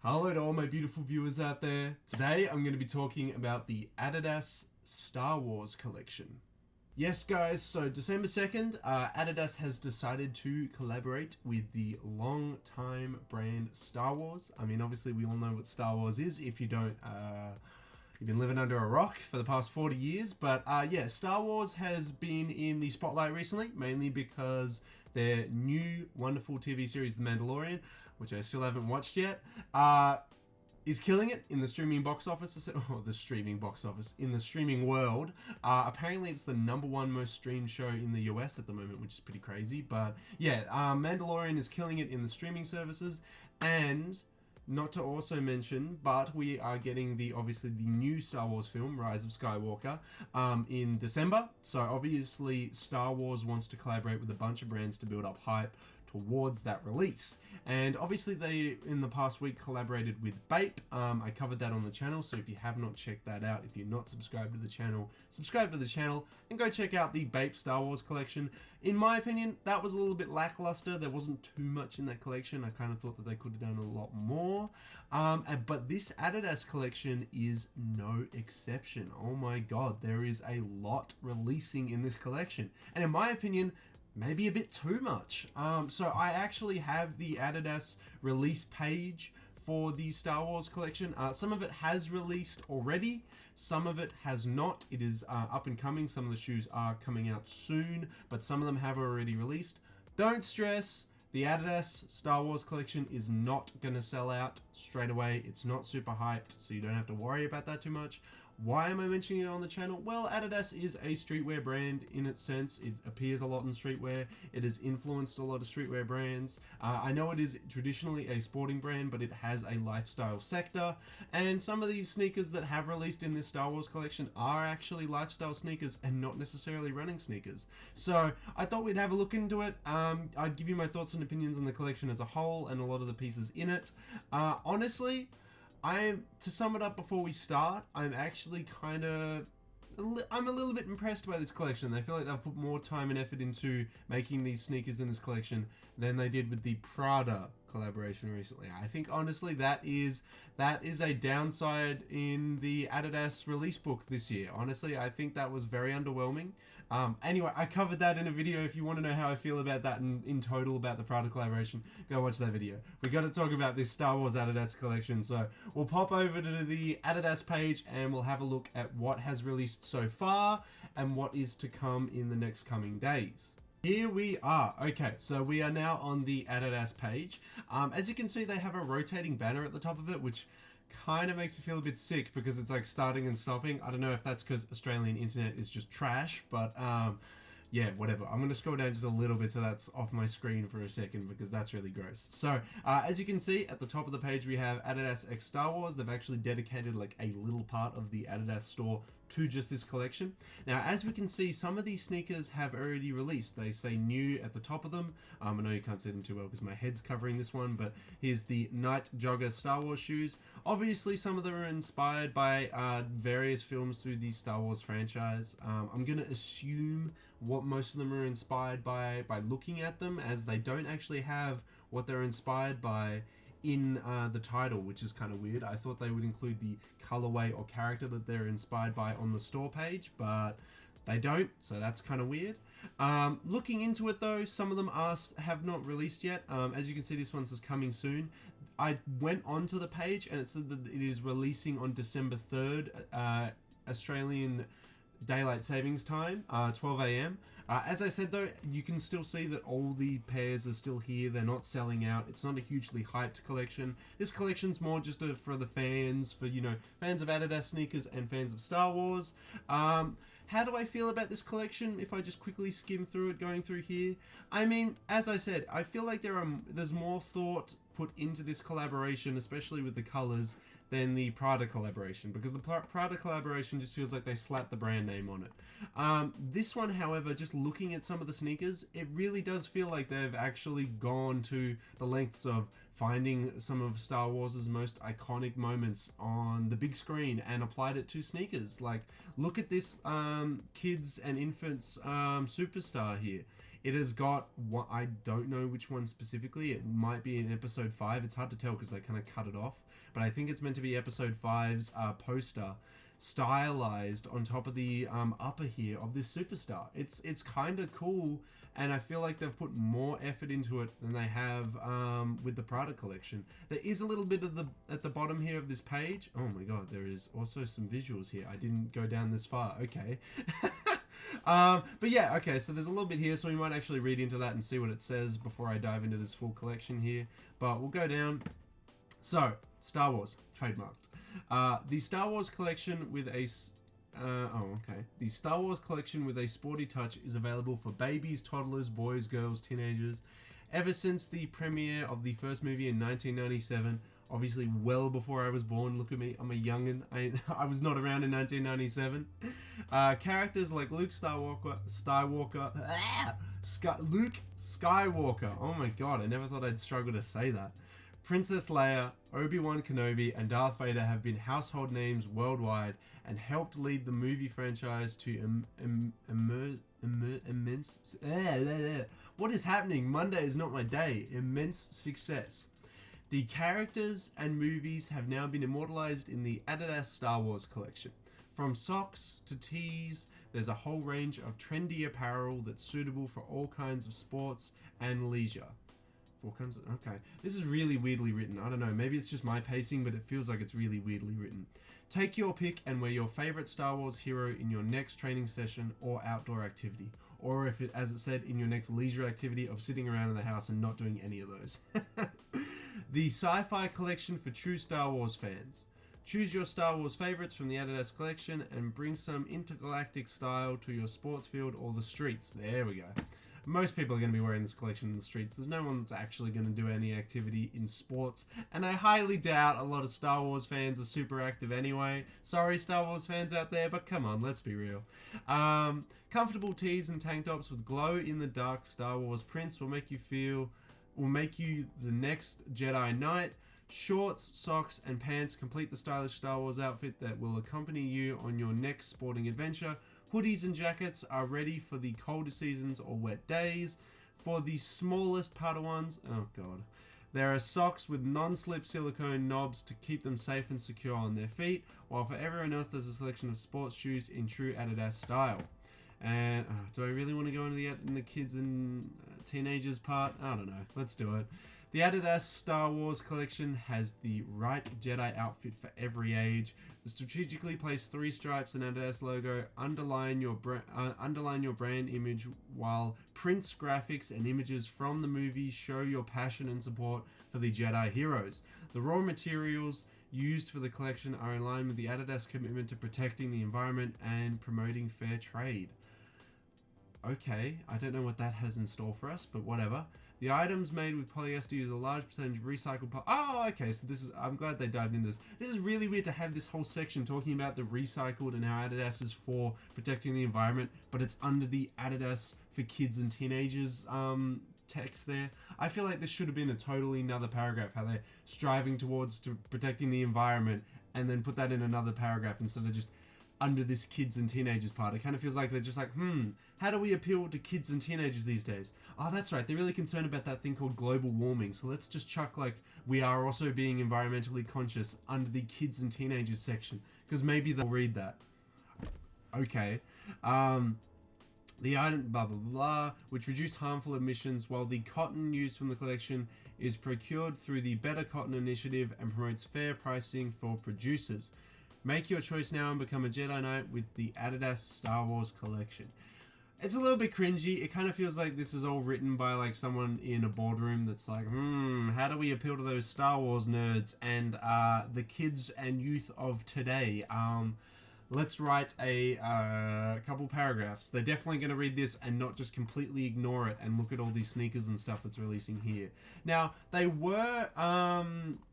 Hello to all my beautiful viewers out there. Today I'm going to be talking about the Adidas Star Wars collection. Yes guys, so December 2nd, Adidas has decided to collaborate with the long-time brand Star Wars. I mean, obviously we all know what Star Wars is. If you don't, you've been living under a rock for the past 40 years. But yeah, Star Wars has been in the spotlight recently, mainly because their new wonderful TV series, The Mandalorian, which I still haven't watched yet, is killing it in the streaming box office, or the streaming box office, in the streaming world. Apparently it's the #1 most streamed show in the US at the moment, which is pretty crazy. But yeah, Mandalorian is killing it in the streaming services. And not to also mention, but we are getting obviously the new Star Wars film, Rise of Skywalker, in December. So obviously Star Wars wants to collaborate with a bunch of brands to build up hype towards that release. And obviously they, in the past week, collaborated with Bape. I covered that on the channel, so if you have not checked that out, if you're not subscribed to the channel, subscribe to the channel and go check out the Bape Star Wars collection. In my opinion, that was a little bit lackluster. There wasn't too much in that collection. I kind of thought that they could have done a lot more. But this Adidas collection is no exception. Oh my god, there is a lot releasing in this collection. And in my opinion, maybe a bit too much. So I actually have the Adidas release page for the Star Wars collection. Some of it has released already, some of it has not. It is up and coming. Some of the shoes are coming out soon, but some of them have already released. Don't stress, the Adidas Star Wars collection is not going to sell out straight away. It's not super hyped, so you don't have to worry about that too much. Why am I mentioning it on the channel? Well, Adidas is a streetwear brand in its sense. It appears a lot in streetwear. It has influenced a lot of streetwear brands. I know it is traditionally a sporting brand, but it has a lifestyle sector. And some of these sneakers that have released in this Star Wars collection are actually lifestyle sneakers and not necessarily running sneakers. So I thought we'd have a look into it. I'd give you my thoughts and opinions on the collection as a whole and a lot of the pieces in it. Honestly, to sum it up before we start, I'm actually I'm a little bit impressed by this collection. I feel like they've put more time and effort into making these sneakers in this collection than they did with the Prada collaboration recently. I think honestly that is a downside in the Adidas release book this year. Honestly, I think that was very underwhelming. Anyway, I covered that in a video. If you want to know how I feel about that in total about the Prada collaboration, go watch that video. We got to talk about this Star Wars Adidas collection. So we'll pop over to the Adidas page and we'll have a look at what has released so far and what is to come in the next coming days. Here we are. Okay, so we are now on the Adidas page. As you can see, they have a rotating banner at the top of it, which kind of makes me feel a bit sick because it's like starting and stopping. I don't know if that's because Australian internet is just trash, but yeah, whatever. I'm going to scroll down just a little bit so that's off my screen for a second because that's really gross. So, as you can see, at the top of the page we have Adidas x Star Wars. They've actually dedicated like a little part of the Adidas store to just this collection. Now, as we can see, some of these sneakers have already released. They say new at the top of them. I know you can't see them too well because my head's covering this one, but here's the Night Jogger Star Wars shoes. Obviously, some of them are inspired by various films through the Star Wars franchise. I'm going to assume what most of them are inspired by looking at them, as they don't actually have what they're inspired by in the title, which is kind of weird. I thought they would include the colorway or character that they're inspired by on the store page, but they don't, so that's kind of weird. Looking into it though, some of them have not released yet. As you can see, this one says coming soon. I went onto the page and it said that it is releasing on December 3rd, Australian Daylight Savings Time, 12 AM. As I said though, you can still see that all the pairs are still here. They're not selling out. It's not a hugely hyped collection. This collection's more just for the fans, for, you know, fans of Adidas sneakers and fans of Star Wars. How do I feel about this collection if I just quickly skim through it, going through here? I mean, as I said, I feel like there's more thought put into this collaboration, especially with the colors, than the Prada collaboration, because the Prada collaboration just feels like they slapped the brand name on it. This one, however, just looking at some of the sneakers, it really does feel like they've actually gone to the lengths of finding some of Star Wars' most iconic moments on the big screen and applied it to sneakers. Like, look at this kids and infants superstar here. It has got what, I don't know which one specifically. It might be in episode 5. It's hard to tell because they kind of cut it off. But I think it's meant to be episode 5's poster stylized on top of the upper here of this superstar. It's kind of cool, and I feel like they've put more effort into it than they have with the Prada collection. There is a little bit of at the bottom here of this page. Oh my god, there is also some visuals here. I didn't go down this far. Okay. But yeah, okay, so there's a little bit here, so we might actually read into that and see what it says before I dive into this full collection here. But we'll go down. So, Star Wars, trademarked. The Star Wars collection with a... The Star Wars collection with a sporty touch is available for babies, toddlers, boys, girls, teenagers. Ever since the premiere of the first movie in 1997, obviously well before I was born, look at me, I'm a youngin', I was not around in 1997. Characters like Luke Skywalker, oh my god, I never thought I'd struggle to say that. Princess Leia, Obi-Wan Kenobi, and Darth Vader have been household names worldwide and helped lead the movie franchise to immense... What is happening? Monday is not my day. Immense success. The characters and movies have now been immortalized in the Adidas Star Wars collection. From socks to tees, there's a whole range of trendy apparel that's suitable for all kinds of sports and leisure. Okay, this is really weirdly written. I don't know, maybe it's just my pacing, but it feels like it's really weirdly written. Take your pick and wear your favorite Star Wars hero in your next training session or outdoor activity. Or if it, as it said, in your next leisure activity of sitting around in the house and not doing any of those. The sci-fi collection for true Star Wars fans. Choose your Star Wars favorites from the Adidas collection and bring some intergalactic style to your sports field or the streets. There we go. Most people are going to be wearing this collection in the streets. There's no one that's actually going to do any activity in sports. And I highly doubt a lot of Star Wars fans are super active anyway. Sorry, Star Wars fans out there, but come on, let's be real. Comfortable tees and tank tops with glow-in-the-dark Star Wars prints will make you the next Jedi Knight. Shorts, socks, and pants complete the stylish Star Wars outfit that will accompany you on your next sporting adventure. Hoodies and jackets are ready for the colder seasons or wet days. For the smallest Padawans, oh god, there are socks with non-slip silicone knobs to keep them safe and secure on their feet, while for everyone else there's a selection of sports shoes in true Adidas style. And do I really want to go into the kids and teenagers part? I don't know, let's do it. The Adidas Star Wars collection has the right Jedi outfit for every age. The strategically placed 3 stripes and Adidas logo underline your brand image, while prints, graphics, and images from the movie show your passion and support for the Jedi heroes. The raw materials used for the collection are in line with the Adidas commitment to protecting the environment and promoting fair trade. Okay, I don't know what that has in store for us, but whatever. The items made with polyester use a large percentage of recycled oh, okay, so this is, I'm glad they dived into this. This is really weird to have this whole section talking about the recycled and how Adidas is for protecting the environment, but it's under the Adidas for kids and teenagers text there. I feel like this should have been a totally another paragraph, how they're striving towards protecting the environment, and then put that in another paragraph instead of just under this kids and teenagers part. It kind of feels like they're just like, how do we appeal to kids and teenagers these days? Oh, that's right, they're really concerned about that thing called global warming, so let's just chuck like, we are also being environmentally conscious under the kids and teenagers section, because maybe they'll read that. Okay. The item, blah blah blah, which reduce harmful emissions, while the cotton used from the collection is procured through the Better Cotton Initiative and promotes fair pricing for producers. Make your choice now and become a Jedi Knight with the Adidas Star Wars collection. It's a little bit cringy. It kind of feels like this is all written by like someone in a boardroom that's like, how do we appeal to those Star Wars nerds and the kids and youth of today? Let's write a couple paragraphs. They're definitely going to read this and not just completely ignore it and look at all these sneakers and stuff that's releasing here. Now, they were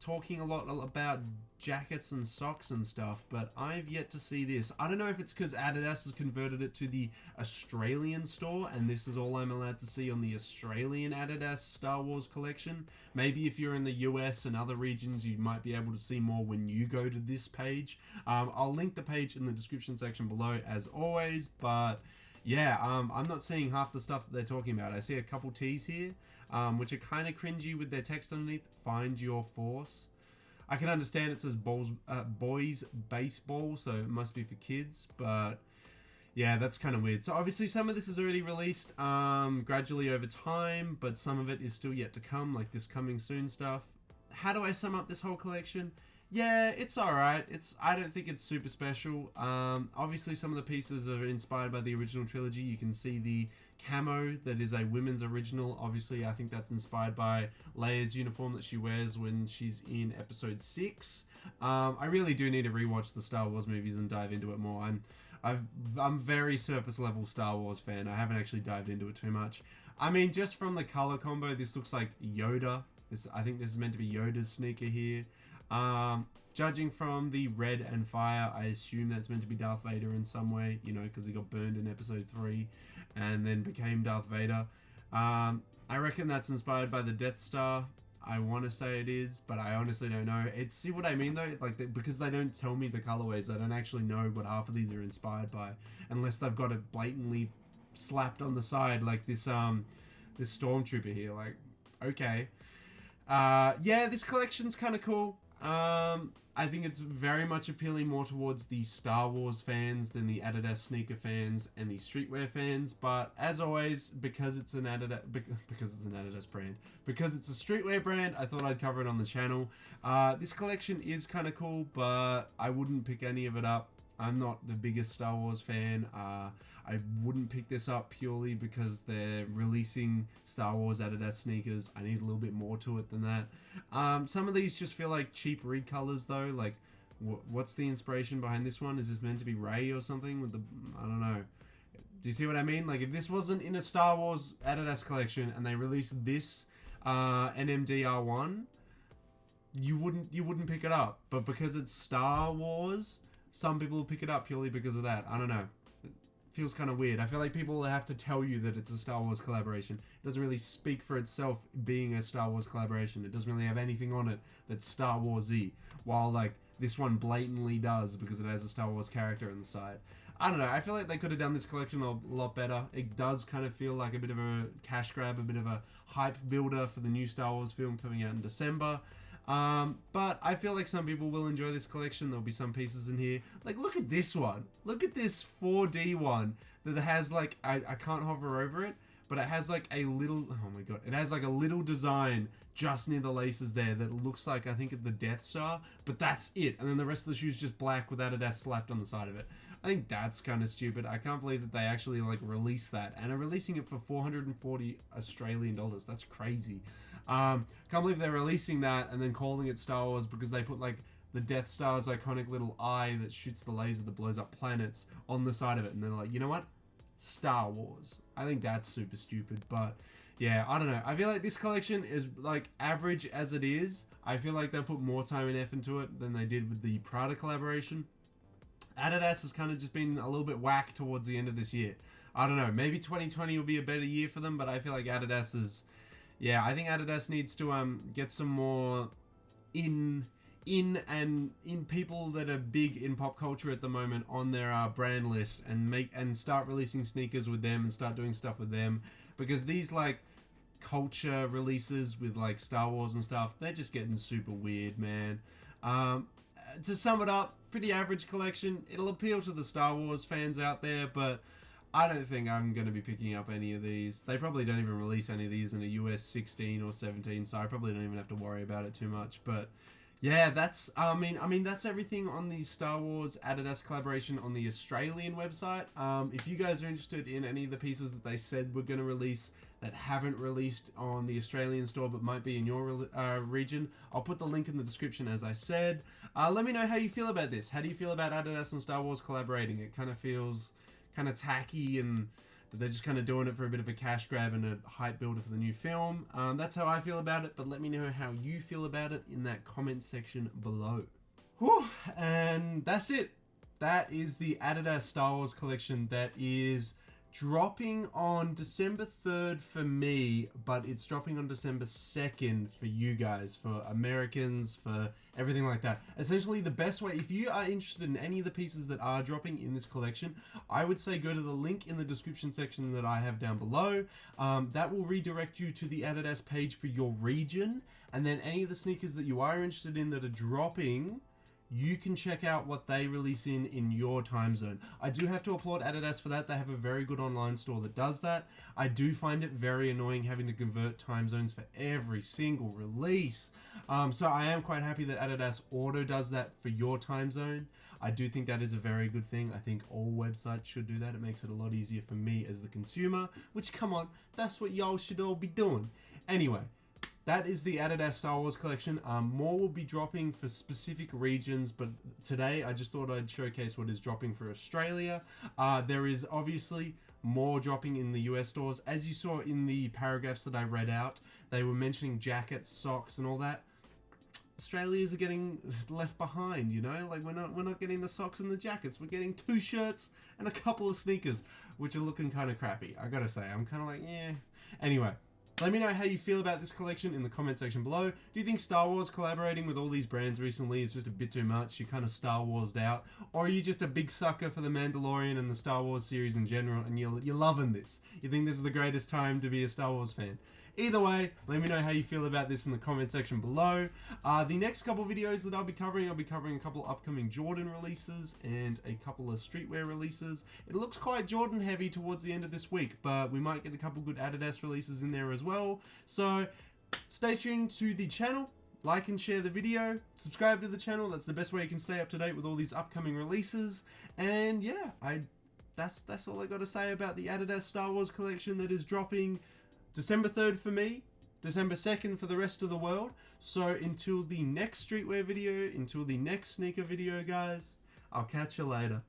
talking a lot about jackets and socks and stuff, but I've yet to see this. I don't know if it's because Adidas has converted it to the Australian store and this is all I'm allowed to see on the Australian Adidas Star Wars collection. Maybe if you're in the US and other regions you might be able to see more when you go to this page. I'll link the page in the description section below as always, but yeah, I'm not seeing half the stuff that they're talking about. I see a couple T's here, which are kind of cringy with their text underneath. Find your force. I can understand it says boys baseball, so it must be for kids, but yeah, that's kind of weird. So obviously some of this is already released gradually over time, but some of it is still yet to come, like this coming soon stuff. How do I sum up this whole collection? Yeah, it's alright. I don't think it's super special. Obviously some of the pieces are inspired by the original trilogy. You can see the camo that is a women's original. Obviously I think that's inspired by Leia's uniform that she wears when she's in episode 6. I really do need to rewatch the Star Wars movies and dive into it more. I'm very surface level Star Wars fan. I haven't actually dived into it too much. I mean, just from the color combo, this looks like Yoda. I think this is meant to be Yoda's sneaker here. Judging from the red and fire, I assume that's meant to be Darth Vader in some way, you know, because he got burned in episode 3 and then became Darth Vader. I reckon that's inspired by the Death Star. I want to say it is, but I honestly don't know. See what I mean though? Like, because they don't tell me the colorways, I don't actually know what half of these are inspired by, unless they've got it blatantly slapped on the side, like this this stormtrooper here. Like, okay, yeah, this collection's kind of cool. I think it's very much appealing more towards the Star Wars fans than the Adidas sneaker fans and the streetwear fans. But as always, because it's an Adidas brand, because it's a streetwear brand, I thought I'd cover it on the channel. This collection is kind of cool, but I wouldn't pick any of it up. I'm not the biggest Star Wars fan. I wouldn't pick this up purely because they're releasing Star Wars Adidas sneakers. I need a little bit more to it than that. Some of these just feel like cheap recolors though. Like, what's the inspiration behind this one? Is this meant to be Rey or something with the... I don't know. Do you see what I mean? Like, if this wasn't in a Star Wars Adidas collection and they released this NMDR1, you wouldn't pick it up. But because it's Star Wars, some people will pick it up purely because of that. I don't know. Feels kind of weird. I feel like people have to tell you that it's a Star Wars collaboration. It doesn't really speak for itself being a Star Wars collaboration. It doesn't really have anything on it that's Star Wars-y, while like this one blatantly does because it has a Star Wars character on the side. I don't know. I feel like they could have done this collection a lot better. It does kind of feel like a bit of a cash grab, a bit of a hype builder for the new Star Wars film coming out in December. But I feel like some people will enjoy this collection. There'll be some pieces in here. Like, look at this one. Look at this 4D one that has like, I can't hover over it, but it has like a little, oh my god, it has like a little design just near the laces there that looks like, I think, the Death Star, but that's it. And then the rest of the shoe's just black with Adidas slapped on the side of it. I think that's kind of stupid. I can't believe that they actually like released that and are releasing it for 440 Australian dollars. That's crazy. Can't believe they're releasing that and then calling it Star Wars because they put like the Death Star's iconic little eye that shoots the laser that blows up planets on the side of it, and they're like, you know what? Star Wars. I think that's super stupid, but yeah, I don't know. I feel like this collection is like average as it is. I feel like they put more time and effort into it than they did with the Prada collaboration. Adidas has kind of just been a little bit whack towards the end of this year. I don't know. Maybe 2020 will be a better year for them, but I feel like Adidas is... Yeah, I think Adidas needs to get some more in people that are big in pop culture at the moment on their brand list and start releasing sneakers with them and start doing stuff with them, because these like culture releases with like Star Wars and stuff, they're just getting super weird, man. To sum it up, pretty average collection. It'll appeal to the Star Wars fans out there, but I don't think I'm going to be picking up any of these. They probably don't even release any of these in a US 16 or 17, so I probably don't even have to worry about it too much. But yeah, that's I mean that's everything on the Star Wars Adidas collaboration on the Australian website. If you guys are interested in any of the pieces that they said we're going to release that haven't released on the Australian store but might be in your region, I'll put the link in the description as I said. Let me know how you feel about this. How do you feel about Adidas and Star Wars collaborating? It kind of feels kind of tacky and that they're just kind of doing it for a bit of a cash grab and a hype builder for the new film. That's how I feel about it, but let me know how you feel about it in that comment section below. Whew, and that's it. That is the Adidas Star Wars collection that is dropping on December 3rd for me, but it's dropping on December 2nd for you guys, for Americans, for everything like that. Essentially, the best way, if you are interested in any of the pieces that are dropping in this collection, I would say go to the link in the description section that I have down below. That will redirect you to the Adidas page for your region, and then any of the sneakers that you are interested in that are dropping, you can check out what they release in your time zone. I do have to applaud Adidas for that. They have a very good online store that does that. I do find it very annoying having to convert time zones for every single release. So I am quite happy that Adidas Auto does that for your time zone. I do think that is a very good thing. I think all websites should do that. It makes it a lot easier for me as the consumer, which, come on, that's what y'all should all be doing. Anyway, that is the Adidas Star Wars collection. More will be dropping for specific regions, but today I just thought I'd showcase what is dropping for Australia. There is obviously more dropping in the US stores. As you saw in the paragraphs that I read out, they were mentioning jackets, socks, and all that. Australians are getting left behind, you know? Like, we're not getting the socks and the jackets. We're getting 2 shirts and a couple of sneakers, which are looking kind of crappy. I gotta say, I'm kind of like, yeah. Anyway. Let me know how you feel about this collection in the comment section below. Do you think Star Wars collaborating with all these brands recently is just a bit too much? You kind of Star Wars'd out? Or are you just a big sucker for The Mandalorian and the Star Wars series in general, and you're loving this? You think this is the greatest time to be a Star Wars fan? Either way, let me know how you feel about this in the comment section below. The next couple videos that I'll be covering a couple upcoming Jordan releases and a couple of streetwear releases. It looks quite Jordan heavy towards the end of this week, but we might get a couple good Adidas releases in there as well. So stay tuned to the channel. Like and share the video, subscribe to the channel. That's the best way you can stay up to date with all these upcoming releases. And yeah, that's all I got to say about the Adidas Star Wars collection that is dropping December 3rd for me, December 2nd for the rest of the world. So until the next streetwear video, until the next sneaker video, guys, I'll catch you later.